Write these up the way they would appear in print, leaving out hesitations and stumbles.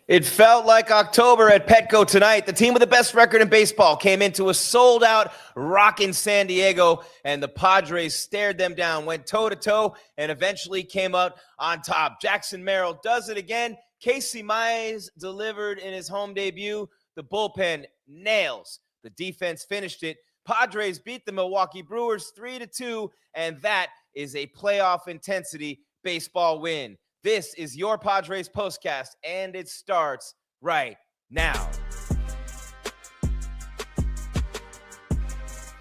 It felt like October at Petco tonight. The team with the best record in baseball came into a sold-out rockin' San Diego, and the Padres stared them down, went toe-to-toe, and eventually came out on top. Jackson Merrill does it again. Casey Mize delivered in his home debut. The bullpen nails. The defense finished it. Padres beat the Milwaukee Brewers 3-2, and that is a playoff intensity baseball win. This is your Padres Postcast, and it starts right now.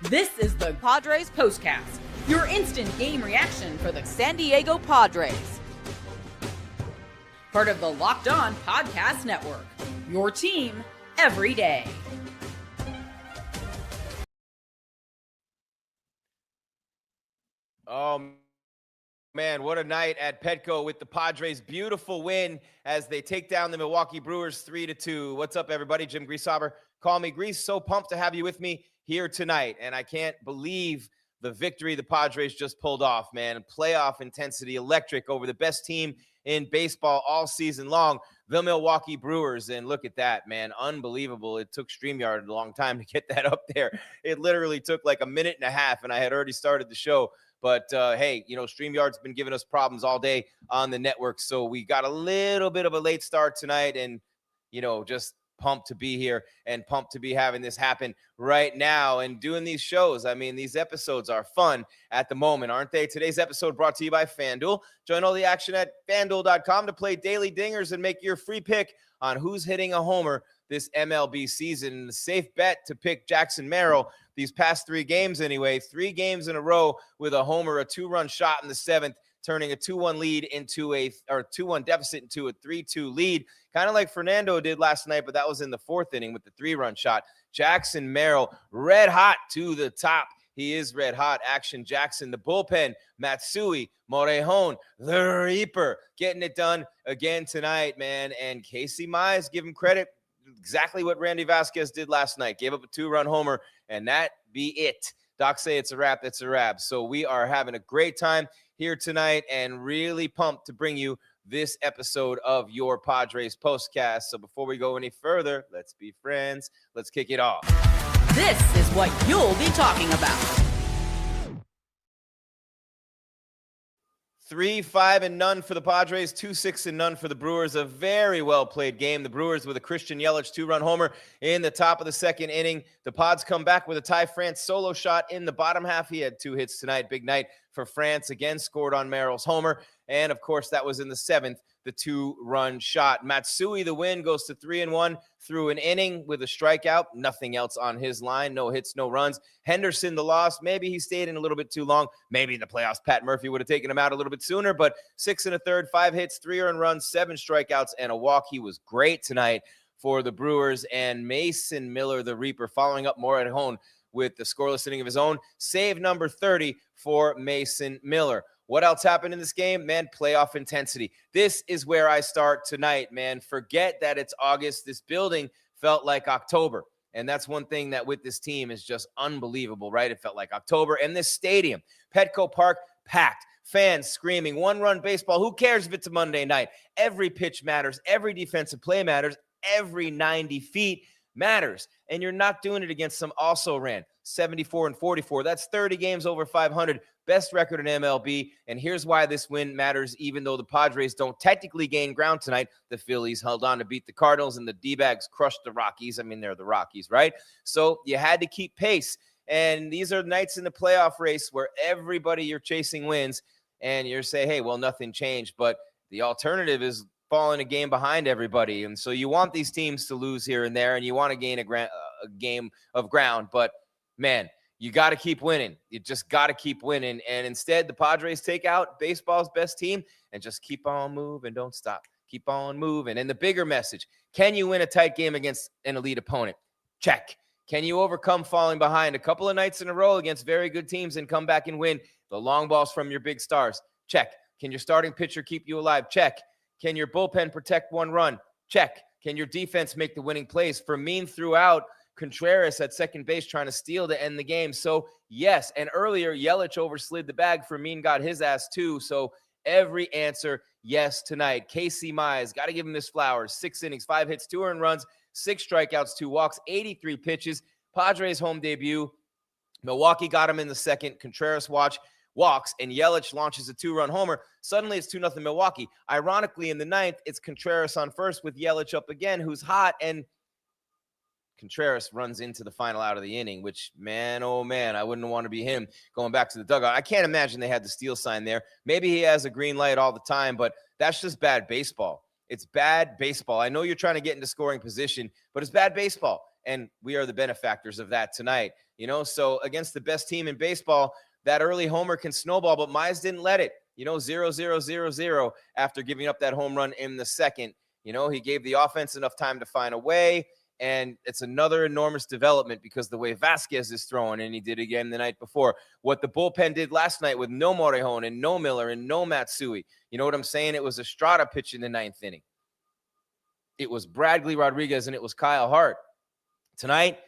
This is the Padres Postcast, your instant game reaction for the San Diego Padres. Part of the Locked On Podcast Network, your team every day. Man, what a night at Petco with the Padres. Beautiful win as they take down the Milwaukee Brewers 3-2. What's up, everybody? Jim Greasehaber. Call me Grease. So pumped to have you with me here tonight. And I can't believe the victory the Padres just pulled off, man. Playoff intensity, electric over the best team in baseball all season long, the Milwaukee Brewers. And look at that, man. Unbelievable. It took StreamYard a long time to get that up there. It literally took like a minute and a half, and I had already started the show. But, hey, you know, StreamYard's been giving us problems all day on the network. So we got a little bit of a late start tonight and, you know, just pumped to be here and pumped to be having this happen right now and doing these shows. I mean, these episodes are fun at the moment, aren't they? Today's episode brought to you by FanDuel. Join all the action at FanDuel.com to play daily dingers and make your free pick on who's hitting a homer this MLB season. The safe bet to pick Jackson Merrill these past 3 games anyway. 3 games in a row with a homer, a 2-run shot in the 7th, turning a 2-1 lead into a 2-1 deficit into a 3-2 lead, kind of like Fernando did last night, but that was in the 4th inning with the 3-run shot. Jackson Merrill, red hot to the top. He is red hot. Action Jackson, the bullpen, Matsui, Morejon, the Reaper, getting it done again tonight, man. And Casey Mize, give him credit. Exactly what Randy Vasquez did last night. Gave up a 2-run homer, and that be it. Doc say it's a wrap. That's a wrap. So we are having a great time here tonight and really pumped to bring you this episode of your Padres Postcast. So before we go any further, let's be friends. Let's kick it off. This is what you'll be talking about. 3-5-0 for the Padres, 2-6-0 for the Brewers. A very well-played game. The Brewers with a Christian Yelich 2-run homer in the top of the 2nd inning. The Pods come back with a Ty France solo shot in the bottom half. He had 2 hits tonight. Big night for France. Again, scored on Merrill's homer. And, of course, that was in the 7th, the 2-run shot. Matsui, the win, goes to 3-1 through an inning with a strikeout. Nothing else on his line. No hits, no runs. Henderson, the loss. Maybe he stayed in a little bit too long. Maybe in the playoffs, Pat Murphy would have taken him out a little bit sooner. But 6 1/3, 5 hits, 3 earned runs, 7 strikeouts, and a walk. He was great tonight for the Brewers. And Mason Miller, the Reaper, following up more at home with the scoreless inning of his own. Save number 30 for Mason Miller. What else happened in this game? Man, playoff intensity. This is where I start tonight, man. Forget that it's August. This building felt like October. And that's one thing that with this team is just unbelievable, right? It felt like October. And this stadium, Petco Park, packed. Fans screaming, 1-run baseball. Who cares if it's a Monday night? Every pitch matters. Every defensive play matters. Every 90 feet matters. And you're not doing it against some also ran 74-44. That's 30 games over 500. Best record in MLB. And here's why this win matters, even though the Padres don't technically gain ground tonight. The Phillies held on to beat the Cardinals, and the D-bags crushed the Rockies. I mean, they're the Rockies, right? So you had to keep pace. And these are nights in the playoff race where everybody you're chasing wins, and you're saying, hey, well, nothing changed. But the alternative is falling a game behind everybody. And so you want these teams to lose here and there, and you want to gain a game of ground. But, man, you got to keep winning. You just got to keep winning. And instead, the Padres take out baseball's best team and just keep on moving. Don't stop. Keep on moving. And the bigger message, can you win a tight game against an elite opponent? Check. Can you overcome falling behind a couple of nights in a row against very good teams and come back and win the long balls from your big stars? Check. Can your starting pitcher keep you alive? Check. Can your bullpen protect 1 run? Check. Can your defense make the winning plays? Fermin throughout. Contreras at second base trying to steal to end the game. So, yes, and earlier, Yelich overslid the bag. Fermin got his ass too. So, every answer Yes, tonight. Casey Mize, got to give him his flowers. 6 innings, 5 hits, 2 earned runs, 6 strikeouts, 2 walks, 83 pitches. Padres home debut. Milwaukee got him in the second. Contreras walks, and Yelich launches a 2-run homer. Suddenly it's 2-0 Milwaukee. Ironically, in the ninth, it's Contreras on first with Yelich up again, who's hot, and Contreras runs into the final out of the inning, which, man, oh, man, I wouldn't want to be him going back to the dugout. I can't imagine they had the steal sign there. Maybe he has a green light all the time, but that's just bad baseball. It's bad baseball. I know you're trying to get into scoring position, but it's bad baseball, and we are the benefactors of that tonight. So against the best team in baseball, that early homer can snowball, but Mize didn't let it. 0-0-0-0 after giving up that home run in the second. He gave the offense enough time to find a way. And it's another enormous development because the way Vasquez is throwing, and he did again the night before, what the bullpen did last night with no Morejon and no Miller and no Matsui. You know what I'm saying? It was Estrada pitch in the ninth inning. It was Bradley Rodriguez and it was Kyle Hart. Tonight,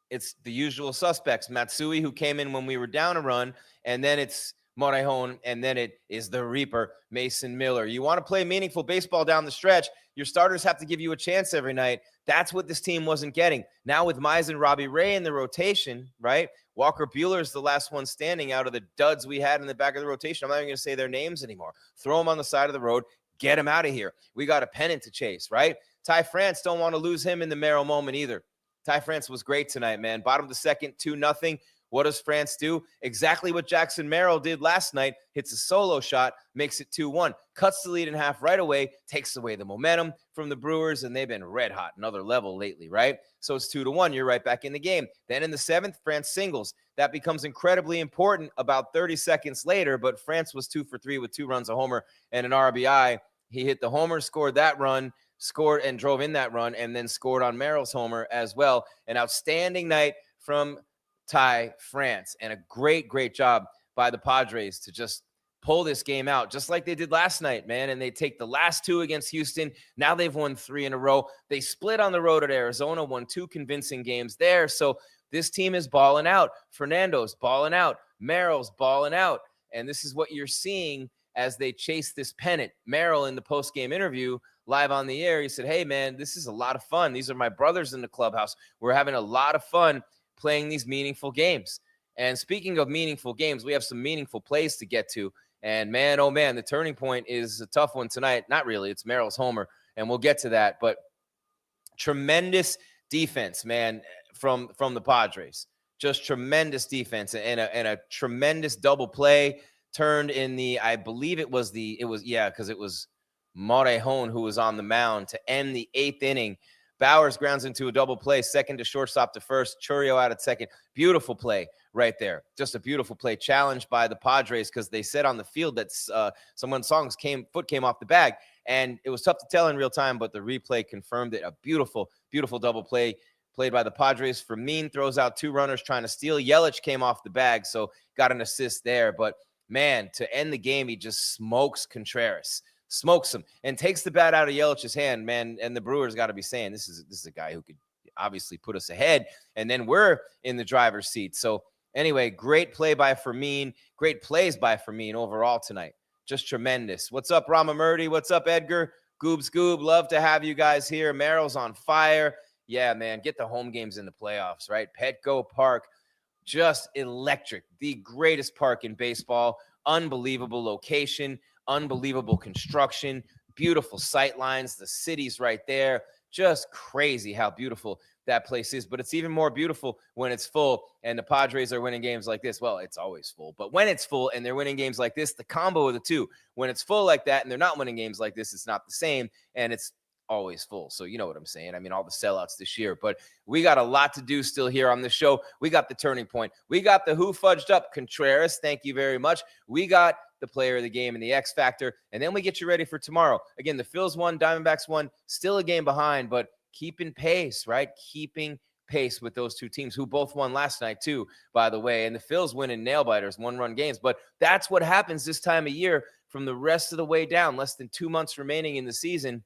it's the usual suspects. Matsui, who came in when we were down a run, and then it's Morejon, and then it is the Reaper, Mason Miller. You want to play meaningful baseball down the stretch, your starters have to give you a chance every night. That's what this team wasn't getting. Now with Mize and Robbie Ray in the rotation, right? Walker Buehler is the last one standing out of the duds we had in the back of the rotation. I'm not even going to say their names anymore. Throw them on the side of the road. Get them out of here. We got a pennant to chase, right? Ty France, don't want to lose him in the Merrill moment either. Ty France was great tonight, man. Bottom of the second, 2-0. What does France do? Exactly what Jackson Merrill did last night. Hits a solo shot, makes it 2-1. Cuts the lead in half right away, takes away the momentum from the Brewers, and they've been red hot, another level lately, right? So it's 2-1. You're right back in the game. Then in the seventh, France singles. That becomes incredibly important about 30 seconds later, but France was 2 for 3 with 2 runs, a homer, and an RBI. He hit the homer, scored that run, scored and drove in that run, and then scored on Merrill's homer as well. An outstanding night from Ty France, and a great job by the Padres to just pull this game out, just like they did last night, man. And they take the last 2 against Houston. Now they've won 3 in a row. They split on the road at Arizona, won 2 convincing games there. So this team is balling out. Fernando's balling out. Merrill's balling out. And this is what you're seeing as they chase this pennant. Merrill, in the post-game interview live on the air, he said, hey, man, this is a lot of fun. These are my brothers in the clubhouse. We're having a lot of fun playing these meaningful games. And speaking of meaningful games, we have some meaningful plays to get to. And man, oh man, the turning point is a tough one tonight. Not really. It's Merrill's homer, and we'll get to that. But tremendous defense, man, from the Padres. Just tremendous defense and a tremendous double play turned in the, I believe it was Morejon who was on the mound to end the 8th inning. Bowers grounds into a double play, second to shortstop to first, Churio out at second. Beautiful play right there. Just a beautiful play, challenged by the Padres because they said on the field that someone's foot came off the bag, and it was tough to tell in real time, but the replay confirmed it. A beautiful double play played by the Padres. Fermin throws out 2 runners trying to steal. Yelich came off the bag, so got an assist there. But, man, to end the game, he just smokes Contreras. Smokes him and takes the bat out of Yelich's hand, man. And the Brewers got to be saying this is a guy who could obviously put us ahead, and then we're in the driver's seat. So anyway, great play by Fermin, great plays by Fermin overall tonight. Just tremendous. What's up, Rama Murdy? What's up, Edgar? Goob? Love to have you guys here. Merrill's on fire. Yeah, man, get the home games in the playoffs, right? Petco Park, just electric. The greatest park in baseball. Unbelievable location. Unbelievable construction, beautiful sight lines. The city's right there. Just crazy how beautiful that place is. But it's even more beautiful when it's full and the Padres are winning games like this. Well, it's always full. But when it's full and they're winning games like this, the combo of the two, when it's full like that and they're not winning games like this, it's not the same. And it's always full. So you know what I'm saying? I mean, all the sellouts this year. But we got a lot to do still here on the show. We got the turning point. We got the who fudged up Contreras. Thank you very much. We got the player of the game and the X factor. And then we get you ready for tomorrow. Again, the Phils won, Diamondbacks won, still a game behind, but keeping pace, right? Keeping pace with those two teams who both won last night too, by the way. And the Phils win in nail-biters, 1-run games. But that's what happens this time of year from the rest of the way down, less than 2 months remaining in the season.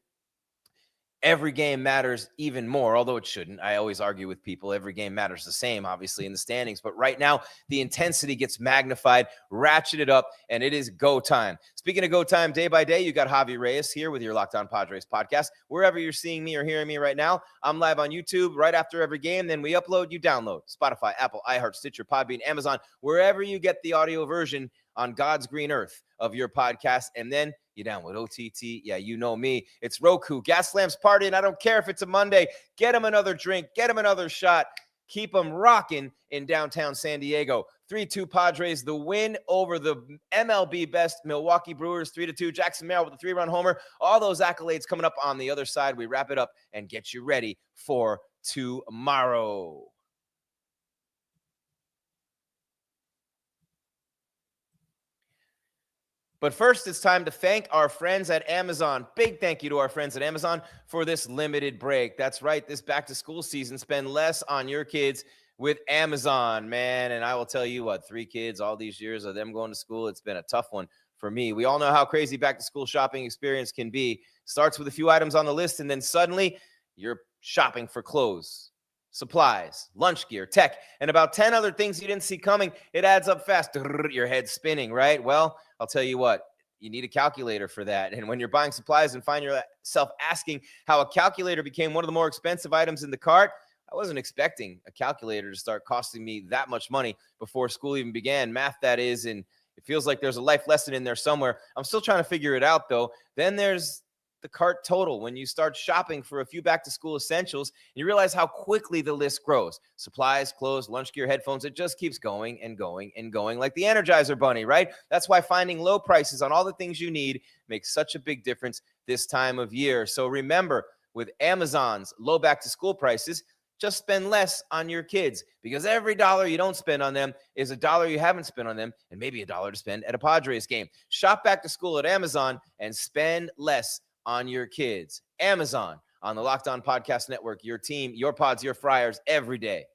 every game matters even more, although it shouldn't. I always argue with people. Every game matters the same, obviously, in the standings. But right now, the intensity gets magnified, ratcheted up, and it is go time. Speaking of go time, day by day, you got Javi Reyes here with your Locked On Padres podcast. Wherever you're seeing me or hearing me right now, I'm live on YouTube right after every game. Then we upload, you download Spotify, Apple, iHeart, Stitcher, Podbean, Amazon, wherever you get the audio version on God's green earth of your podcast. And then you download OTT. Yeah, you know me. It's Roku. Gaslam's party, and I don't care if it's a Monday. Get them another drink. Get them another shot. Keep them rocking in downtown San Diego. 3-2 Padres, the win over the MLB best Milwaukee Brewers, 3-2. Jackson Merrill with a 3-run homer. All those accolades coming up on the other side. We wrap it up and get you ready for tomorrow. But first, it's time to thank our friends at Amazon. Big thank you to our friends at Amazon for this limited break. That's right, this back-to-school season, spend less on your kids with Amazon, man. And I will tell you what, 3 kids, all these years of them going to school, it's been a tough one for me. We all know how crazy back-to-school shopping experience can be. Starts with a few items on the list, and then suddenly you're shopping for clothes, supplies, lunch gear, tech, and about 10 other things you didn't see coming. It adds up fast. Your head's spinning, right? Well, I'll tell you what, you need a calculator for that. And when you're buying supplies and find yourself asking how a calculator became one of the more expensive items in the cart, I wasn't expecting a calculator to start costing me that much money before school even began. Math, that is, and it feels like there's a life lesson in there somewhere. I'm still trying to figure it out, though. Then there's the cart total. When you start shopping for a few back-to-school essentials, you realize how quickly the list grows. Supplies, clothes, lunch gear, headphones, it just keeps going and going and going like the Energizer Bunny, right? That's why finding low prices on all the things you need makes such a big difference this time of year. So remember, with Amazon's low back-to-school prices, just spend less on your kids, because every dollar you don't spend on them is a dollar you haven't spent on them, and maybe a dollar to spend at a Padres game. Shop back to school at Amazon and spend less on your kids. Amazon on the Locked On Podcast Network, your team, your pods, your fryers every day.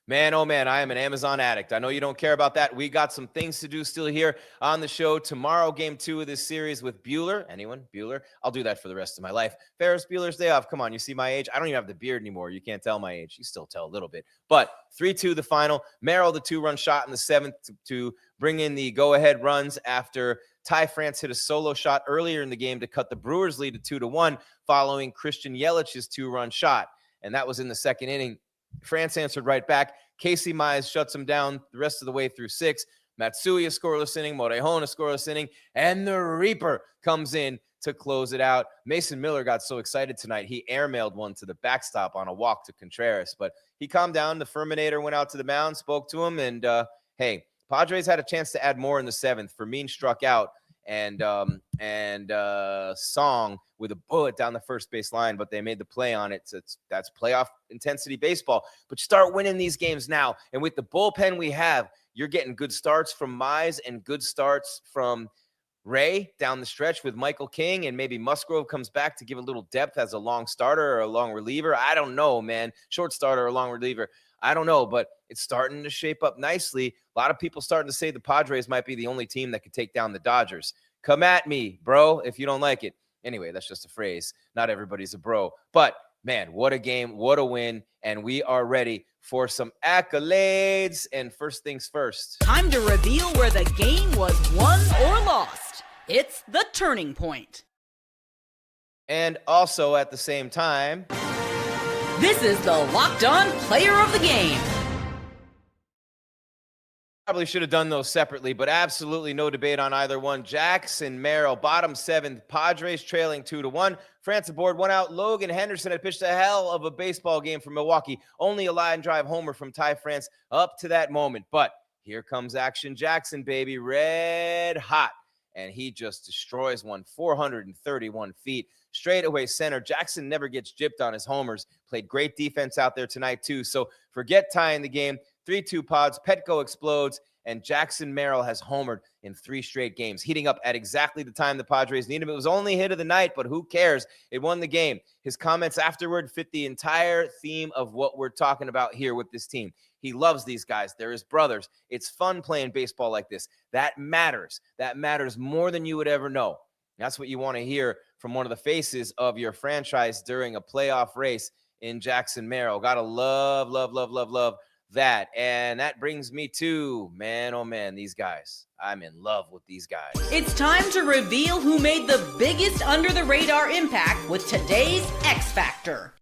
Man, oh man, I am an Amazon addict. I know you don't care about that. We got some things to do still here on the show. Tomorrow, game 2 of this series with Bueller. Anyone? Bueller? I'll do that for the rest of my life. Ferris Bueller's Day Off. Come on, you see my age? I don't even have the beard anymore. You can't tell my age. You still tell a little bit. But 3-2 the final. Merrill, the 2-run shot in the 7th to bring in the go-ahead runs after Ty France hit a solo shot earlier in the game to cut the Brewers' lead to 2-1 following Christian Yelich's 2-run shot. And that was in the 2nd inning. France answered right back. Casey Mize shuts him down the rest of the way through 6. Matsui a scoreless inning. Morejon a scoreless inning. And the Reaper comes in to close it out. Mason Miller got so excited tonight, he airmailed one to the backstop on a walk to Contreras. But he calmed down. The Furminator went out to the mound, spoke to him. And, hey, Padres had a chance to add more in the 7th. Fermin struck out. And Song with a bullet down the first base line, but they made the play on it. So that's playoff intensity baseball. But start winning these games now. And with the bullpen we have, you're getting good starts from Mize and good starts from Ray down the stretch with Michael King, and maybe Musgrove comes back to give a little depth as a long starter or a long reliever. I don't know, man. Short starter or a long reliever. I don't know, but it's starting to shape up nicely. A lot of people starting to say the Padres might be the only team that could take down the Dodgers. Come at me, bro, if you don't like it. Anyway, that's just a phrase. Not everybody's a bro. But, man, what a game, what a win, and we are ready for some accolades. And first things first. Time to reveal where the game was won or lost. It's the turning point. And also at the same time, this is the Locked On Player of the Game. Probably should have done those separately, but absolutely no debate on either one. Jackson Merrill, bottom 7th, Padres trailing 2-1. France aboard, 1 out. Logan Henderson had pitched a hell of a baseball game for Milwaukee. Only a line drive homer from Ty France up to that moment. But here comes Action Jackson, baby, red hot. And he just destroys one, 431 feet. Straight away center. Jackson never gets gypped on his homers. Played great defense out there tonight, too. So forget tying the game. 3-2 Pods. Petco explodes. And Jackson Merrill has homered in 3 straight games, heating up at exactly the time the Padres need him. It was only hit of the night, but who cares? It won the game. His comments afterward fit the entire theme of what we're talking about here with this team. He loves these guys. They're his brothers. It's fun playing baseball like this. That matters. That matters more than you would ever know. That's what you want to hear from one of the faces of your franchise during a playoff race in Jackson Merrill. Gotta love, love, love, love, love that. And that brings me to, man, oh man, these guys. I'm in love with these guys. It's time to reveal who made the biggest under-the-radar impact with today's X Factor.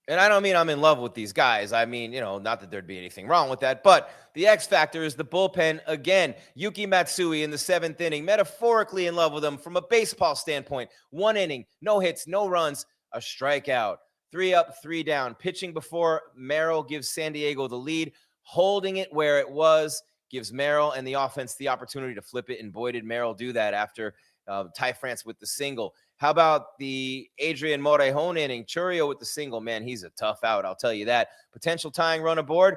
And I don't mean I'm in love with these guys. I mean, not that there'd be anything wrong with that, but the X factor is the bullpen again. Yuki Matsui in the 7th inning, metaphorically in love with him from a baseball standpoint. 1 inning, no hits, no runs, a strikeout. 3 up, 3 down. Pitching before Merrill gives San Diego the lead. Holding it where it was gives Merrill and the offense the opportunity to flip it, and boy, did Merrill do that after Ty France with the single. How about the Adrian Morejon inning? Churio with the single. Man, he's a tough out, I'll tell you that. Potential tying run aboard.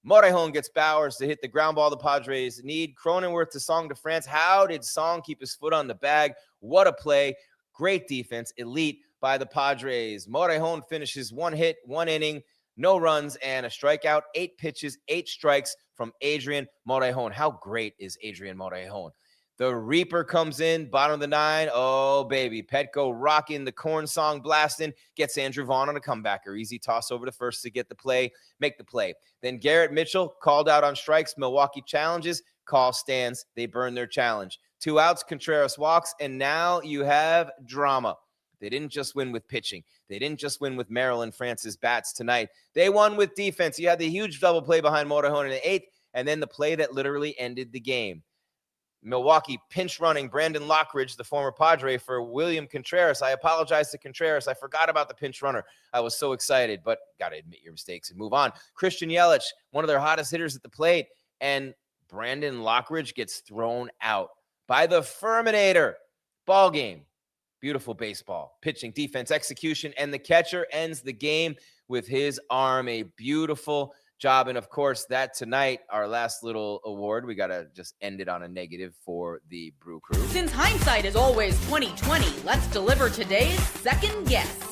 Morejon gets Bowers to hit the ground ball the Padres need. Cronenworth to Song to France. How did Song keep his foot on the bag? What a play. Great defense. Elite by the Padres. Morejon finishes 1 hit, 1 inning, no runs, and a strikeout. 8 pitches, 8 strikes from Adrian Morejon. How great is Adrian Morejon? The Reaper comes in, bottom of the 9. Oh, baby. Petco rocking the corn song blasting. Gets Andrew Vaughn on a comebacker. Easy toss over to first to get the play, make the play. Then Garrett Mitchell called out on strikes. Milwaukee challenges. Call stands. They burn their challenge. 2 outs. Contreras walks. And now you have drama. They didn't just win with pitching. They didn't just win with Merrill and France's bats tonight. They won with defense. You had the huge double play behind Morejon in the 8th, and then the play that literally ended the game. Milwaukee pinch running Brandon Lockridge, the former Padre, for William Contreras. I apologize to Contreras. I forgot about the pinch runner. I was so excited, but got to admit your mistakes and move on. Christian Yelich, one of their hottest hitters at the plate, and Brandon Lockridge gets thrown out by the Furminator. Ball game. Beautiful baseball. Pitching, defense, execution, and the catcher ends the game with his arm. A beautiful job. And of course, that tonight, our last little award, we got to just end it on a negative for the Brew Crew. Since hindsight is always 20/20, let's deliver today's second guess.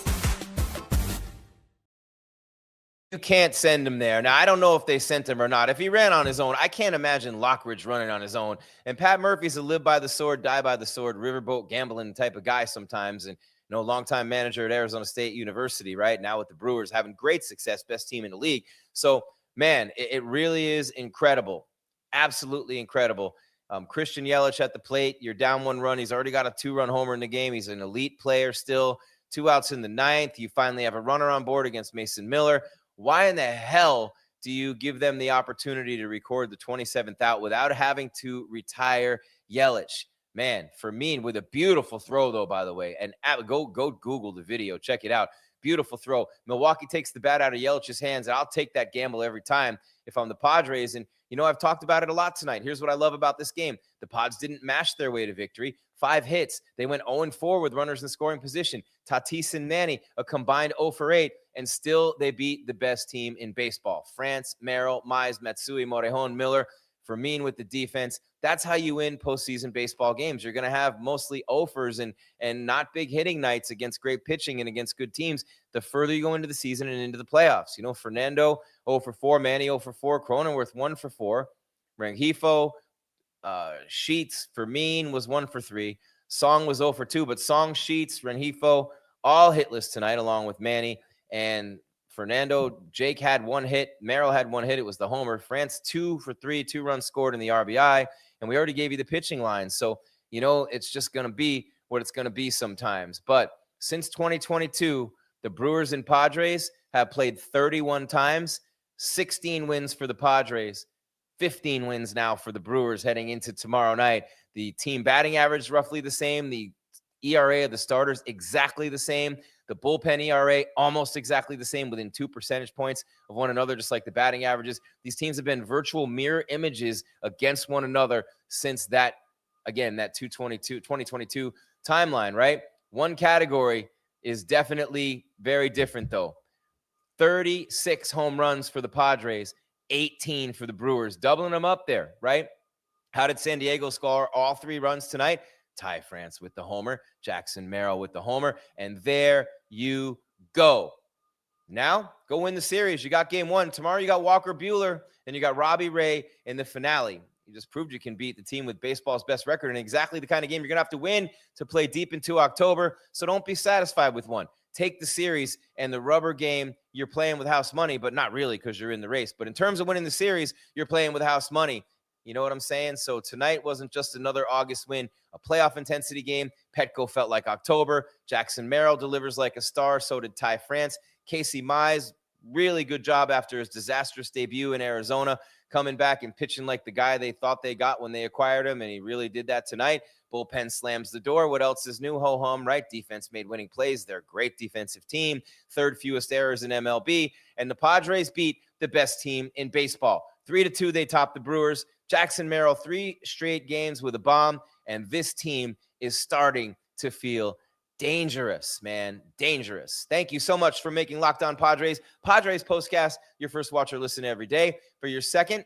You can't send him there. Now, I don't know if they sent him or not. If he ran on his own, I can't imagine Lockridge running on his own. And Pat Murphy's a live by the sword, die by the sword, riverboat gambling type of guy sometimes. And, longtime manager at Arizona State University, right? Now with the Brewers, having great success, best team in the league. So, man, it really is incredible. Absolutely incredible. Christian Yelich at the plate. You're down 1 run. He's already got a 2-run homer in the game. He's an elite player still. 2 outs in the 9th. You finally have a runner on board against Mason Miller. Why in the hell do you give them the opportunity to record the 27th out without having to retire Yelich? Man, for me, with a beautiful throw, though, by the way, and go Google the video. Check it out. Beautiful throw. Milwaukee takes the bat out of Yelich's hands, and I'll take that gamble every time if I'm the Padres. And, I've talked about it a lot tonight. Here's what I love about this game. The Pods didn't mash their way to victory. 5 hits. They went 0-4 with runners in scoring position. Tatis and Manny, a combined 0-8, and still they beat the best team in baseball. France, Merrill, Mize, Matsui, Morejon, Miller, Fermin with the defense. That's how you win postseason baseball games. You're going to have mostly 0-ers and not big hitting nights against great pitching and against good teams the further you go into the season and into the playoffs. Fernando, 0-4, Manny, 0-4, Cronenworth, 1-4, Rengifo, Sheets, Fermin was 1-3. Song was 0-2, but Song, Sheets, Rengifo, all hitless tonight along with Manny. And Fernando, Jake had 1 hit. Merrill had 1 hit. It was the homer. France 2-for-3, 2 runs scored in the RBI. And we already gave you the pitching line. So, it's just going to be what it's going to be sometimes. But since 2022, the Brewers and Padres have played 31 times, 16 wins for the Padres, 15 wins now for the Brewers heading into tomorrow night. The team batting average roughly the same. The ERA of the starters exactly the same. The bullpen ERA almost exactly the same, within 2 percentage points of one another, just like the batting averages. These teams have been virtual mirror images against one another since that 2022 timeline, right? One category is definitely very different, though. 36 home runs for the Padres, 18 for the Brewers, doubling them up there, right? How did San Diego score all 3 runs tonight? Ty France with the homer, Jackson Merrill with the homer, and there you go. Now, go win the series. You got game 1. Tomorrow you got Walker Buehler, and you got Robbie Ray in the finale. You just proved you can beat the team with baseball's best record and exactly the kind of game you're going to have to win to play deep into October. So don't be satisfied with one. Take the series and the rubber game, you're playing with house money, but not really because you're in the race. But in terms of winning the series, you're playing with house money. You know what I'm saying? So tonight wasn't just another August win, a playoff intensity game. Petco felt like October. Jackson Merrill delivers like a star. So did Ty France. Casey Mize, really good job after his disastrous debut in Arizona, coming back and pitching like the guy they thought they got when they acquired him, and he really did that tonight. Bullpen slams the door. What else is new? Ho-hum, right? Defense made winning plays. They're a great defensive team. Third fewest errors in MLB. And the Padres beat the best team in baseball. 3-2, they topped the Brewers. Jackson Merrill, 3 straight games with a bomb, and this team is starting to feel dangerous, man. Dangerous. Thank you so much for making Locked On Padres Postcast your first watch or listen every day. For your second,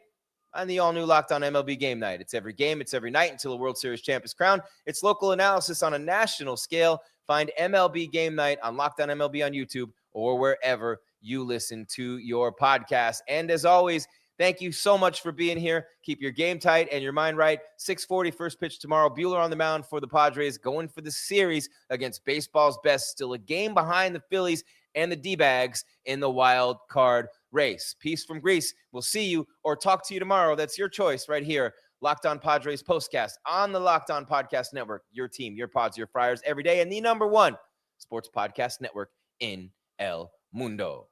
on the all-new Locked On MLB Game Night. It's every game, it's every night until a World Series champ is crowned. It's local analysis on a national scale. Find MLB Game Night on Locked On MLB on YouTube or wherever you listen to your podcast. And as always, thank you so much for being here. Keep your game tight and your mind right. 6:40 first pitch tomorrow. Buehler on the mound for the Padres, going for the series against baseball's best. Still a game behind the Phillies and the D-Bags in the wild card race. Peace from Greece. We'll see you or talk to you tomorrow. That's your choice right here. Locked On Padres Postcast on the Locked On Podcast Network. Your team, your pods, your Friars every day, and the #1 sports podcast network in El Mundo.